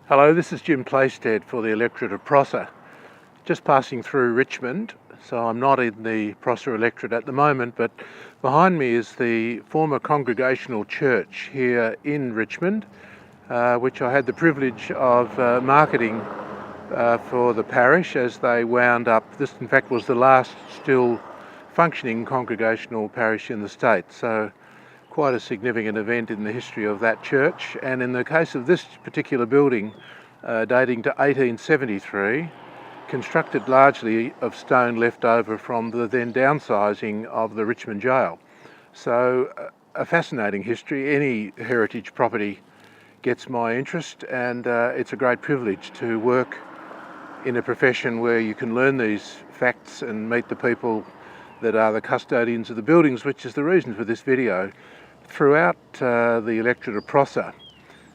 Hello, this is Jim Playsted for the electorate of Prosser. Just passing through Richmond, so I'm not in the Prosser electorate at the moment, but behind me is the former Congregational Church here in Richmond, which I had the privilege of marketing for the parish as they wound up. This in fact was the last still functioning Congregational parish in the state, so quite a significant event in the history of that church. And in the case of this particular building, dating to 1873, constructed largely of stone left over from the then downsizing of the Richmond jail. So a fascinating history. Any heritage property gets my interest, and it's a great privilege to work in a profession where you can learn these facts and meet the people that are the custodians of the buildings, which is the reason for this video. Throughout the electorate of Prosser,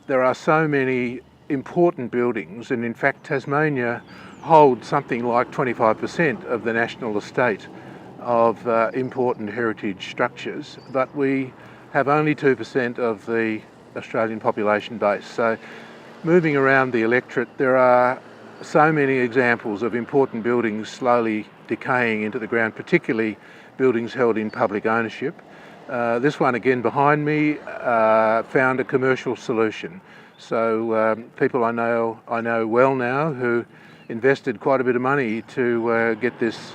there are so many important buildings, and in fact Tasmania holds something like 25% of the national estate of important heritage structures, but we have only 2% of the Australian population base. So moving around the electorate, there are so many examples of important buildings slowly decaying into the ground, particularly buildings held in public ownership. This one again behind me found a commercial solution. So people I know well now who invested quite a bit of money to get this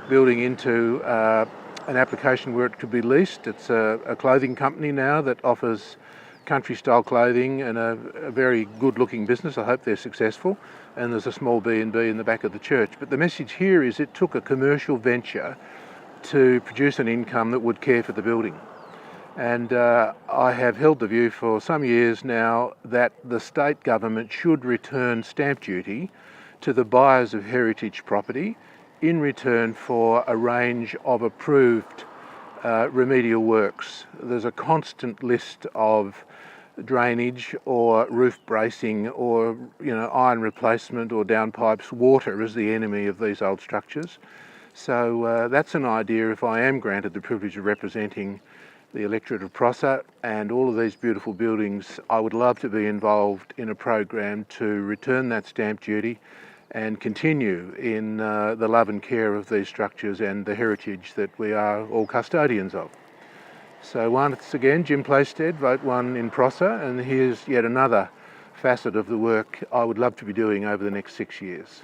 building into an application where it could be leased. It's a clothing company now that offers country style clothing, and a very good looking business. I hope they're successful. And there's a small B&B in the back of the church. But the message here is it took a commercial venture to produce an income that would care for the building. And I have held the view for some years now that the state government should return stamp duty to the buyers of heritage property in return for a range of approved remedial works. There's a constant list of drainage or roof bracing or iron replacement or downpipes. Water is the enemy of these old structures. So that's an idea. If I am granted the privilege of representing the electorate of Prosser and all of these beautiful buildings, I would love to be involved in a program to return that stamp duty and continue in the love and care of these structures and the heritage that we are all custodians of. So once again, Jim Playsted, vote 1 in Prosser, and here's yet another facet of the work I would love to be doing over the next 6 years.